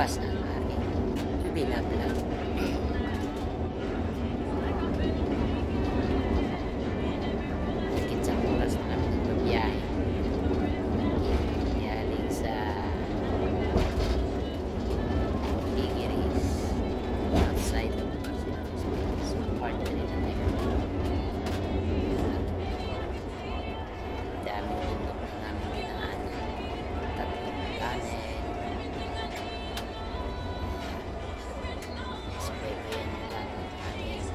Bukas ang aking binablog. Higit sa oras na kami nagbabiyahe. Galing sa Figueres, outside of Barcelona, Spain. So, part na rin ang daming bundok na namin dinaanan. Tatlong tunnel. Isipay-bayan nyo lang ang aming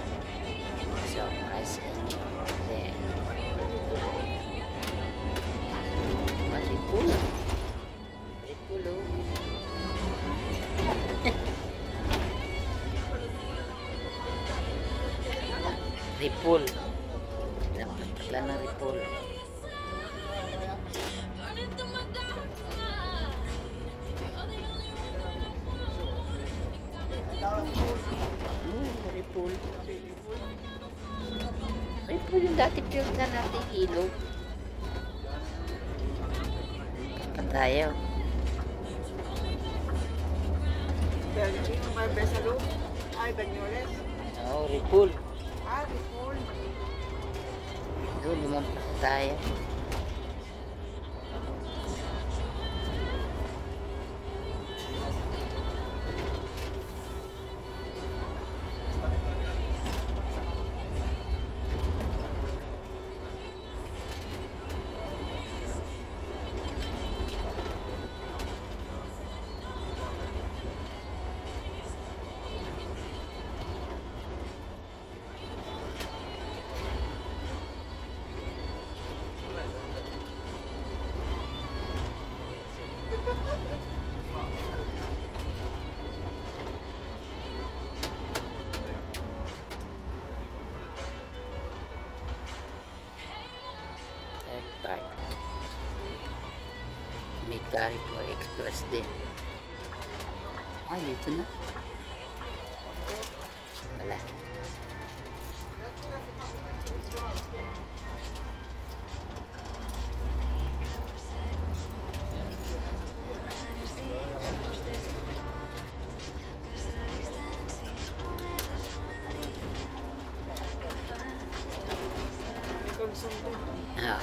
surprise sa inyo. Then, Maripulo. Maripulo. Ripul. Dapat pala na Ripul. Ripul. Ripul yung dati pinagdan natin ilog. Punta tayo. Belgium, Marbesalo, ay Banyoles. Oo, Ripul. Ah, Ripol. Doon, lumampas tayo. Back. May carry for express din. Ay, ito na. Wala. Ah.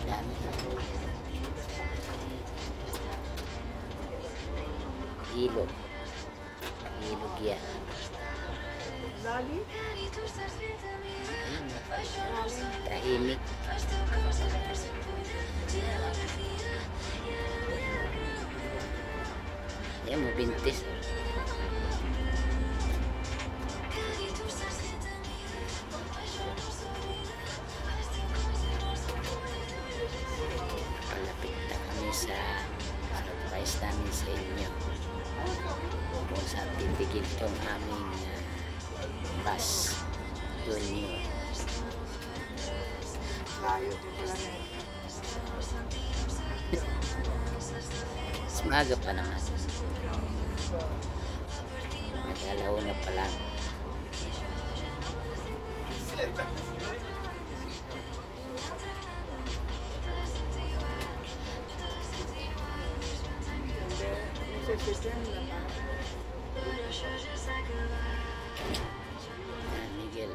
Dami. Ilog. Ilog yan. Lali? Ayun, tahimik. Yan, mabintis. Palapit na kami sa surprise namin sa inyo. Kung saan titigil itong aming bus. Doon nyo. Layo din pala na eh. Smaga pa naman. Nagalaw na pa lang. Miguel.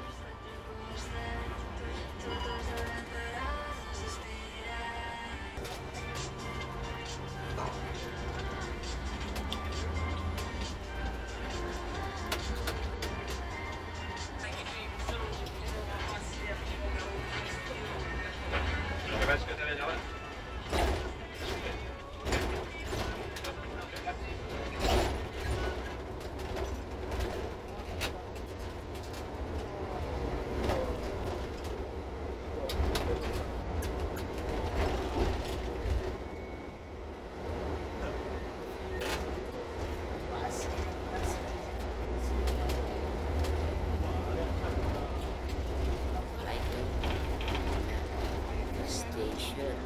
Station.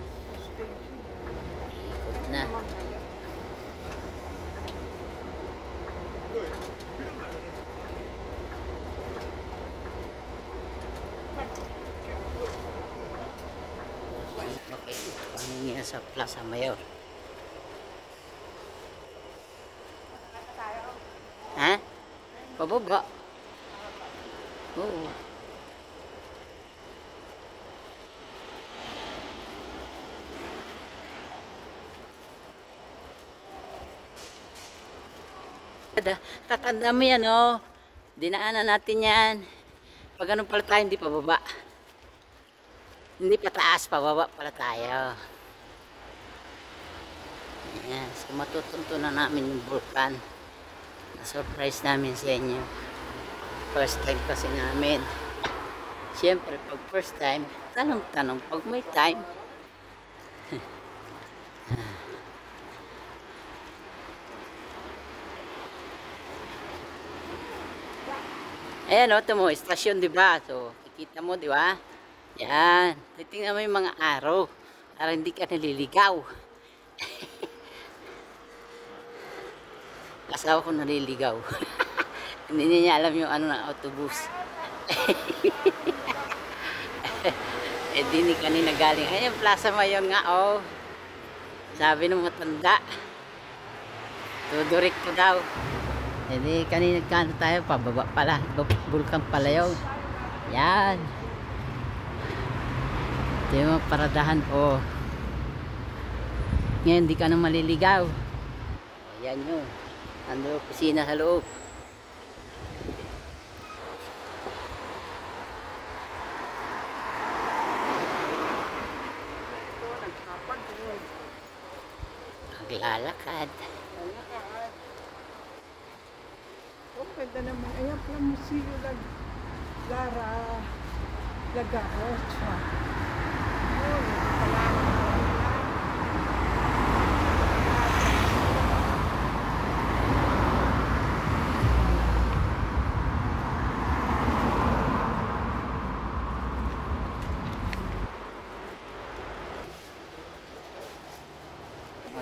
Ikot na. Okay, pangingin sa Plaza Mayor. pababa. Oo. Tatanda mo yan, oh. Dinaanan natin yan. Pag ganun pala tayo, hindi pababa. Hindi pataas, pababa pala tayo. Ayan, so matutuntunan namin yung vulkan. Na-surprise namin sa inyo. First time kasi namin. Siyempre, pag first time, tanong-tanong pag may time. Ayan o, ito mo, estasyon, diba? So, kikita mo, diba? Yan. Titingnan mo yung mga araw para hindi ka naliligaw. Asawa ko naliligaw. Hindi niya alam yung ano na autobus. Eh, di ni kanina galing. Ayan, Plaza Mayon nga, oh. Sabi ng matanda. Tudurik ko daw. Eh di kanina nagkano tayo, pababa pala, bulkan pala yun. Yan. Ito yung paradahan po. Ngayon di ka na maliligaw. Ayan yun. Ando kusina sa loob. Maglalakad. Oh, ganda naman. Ayan pala museo lang. Lara Lagarocha. Oh, pala.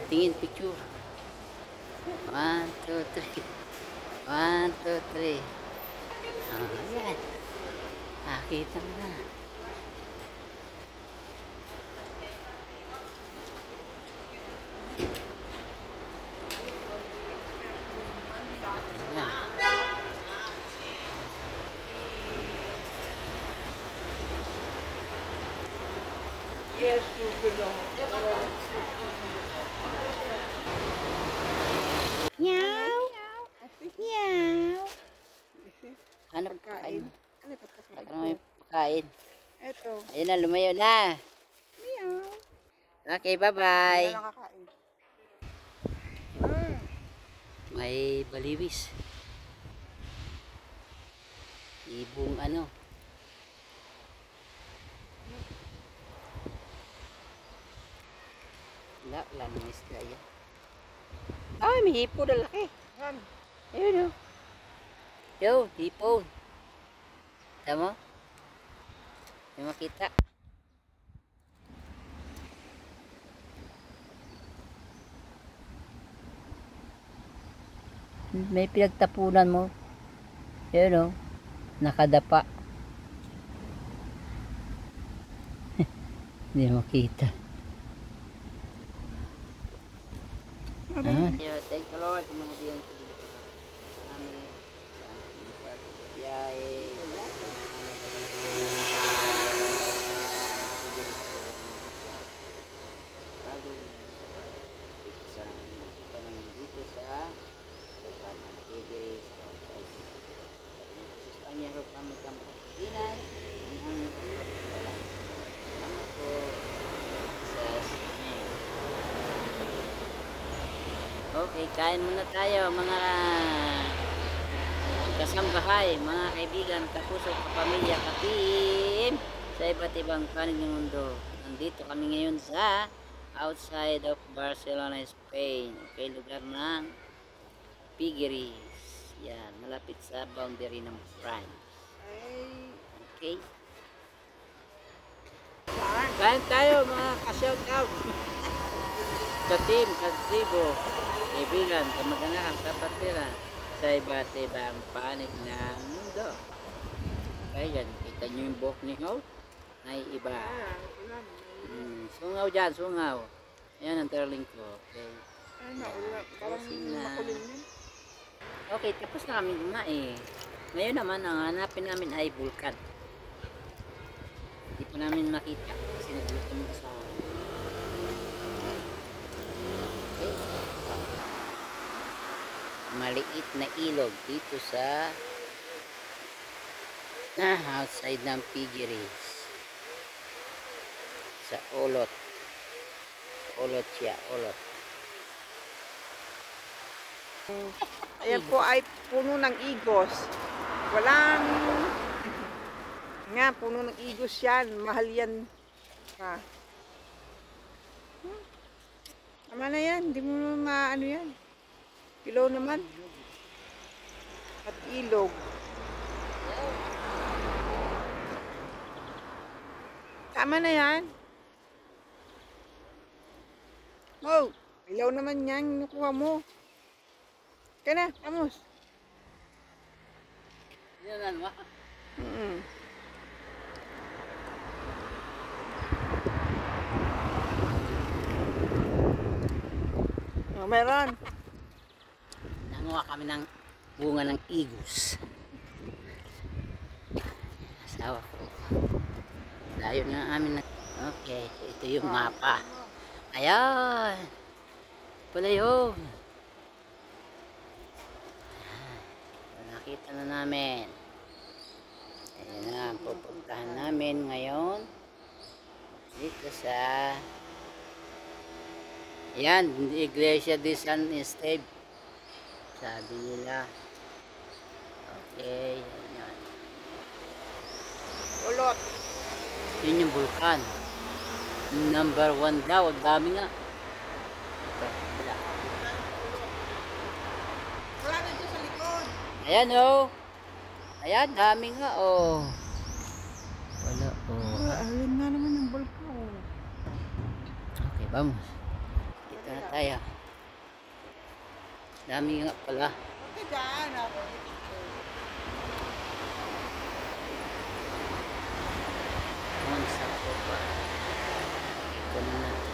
Tingin picture. 1, 2, 3. 1, 2, 3. Ayan. Nakita mo na. Yes, you belong. Meow. Meow. Ano Pagkain. pagkain? Ano ito? Ano may pagkain? Ito. Ayun na, lumayo na. Meow. Okay, bye-bye. Wala nakakain. May baliwis. Ibong ano. Wala naman isda yan. Ay, may hipo na laki. Yan. Ayun o. Yo, hipo. Tama? May makita. May pinagtapunan mo. Ayun o. Nakadapa. Hindi makita. Thank the Lord. Mga okay, kain muna tayo mga kasambahay, mga kaibigan, kapuso, kapamilya, katim sa iba't ibang panig ng mundo. Nandito kami ngayon sa outside of Barcelona, Spain. Okay, lugar ng Figueres. Yan, malapit sa boundary ng France. Okay. Kain tayo mga ka-shoutout. Katim, katribo, kaibigan, kamag-anak, kapatira sa iba't ibang panig ng mundo. Kaya yan, kita nyo yung buhok ni Hope? Ay iba. Sungaw dyan, sungaw. Ayan ang turling ko. Okay. Ay, naulan. Parang makulim yun. Okay, tapos na kami kumain. Ngayon naman, ang hanapin namin ay vulkan. Hindi pa namin makita kasi nagluto mo sa maliit na ilog dito sa outside ng piggeries sa Olot siya, Olot. Ayan po ay puno ng igos. Walang nga, puno ng igos yan. Mahal yan. Ha. Tama na yan. Hindi mo maano yan. Kilo naman. At ilog. Tama na yan. Oh, ilaw naman yan. Nakuha mo. Kaya na, Amos. Yan ba? Oh, meron. Nanguha kami ng bunga ng igos. Asawa ko. Layo nga amin na. Okay, ito yung mapa. Ayan. Pala yun. Nakita na namin. Ayan na, pupuntahan namin ngayon. Dito sa ayan, Iglesia de San Esteban. Sabi nila. Okay, ayan. Ulot. Yun yung vulkan. Number 1 daw. Ang dami nga. Ito, wala. Wala na dyan sa likod. Ayan oh. Ayan, dami nga oh. Wala oh. Alin nga naman yung bulkan. Okay, vamos. Dito na tayo. Dami nga pala. Okay, dyan. Naman sa sopa. Ito na natin.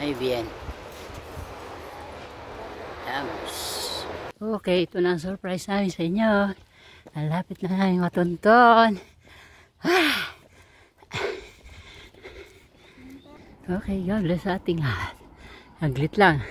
Ay, bien. Vamos. Okay, ito na ang surprise namin sa inyo. Malapit na namin matunton. Okay, God bless ating lahat. Aglit lang.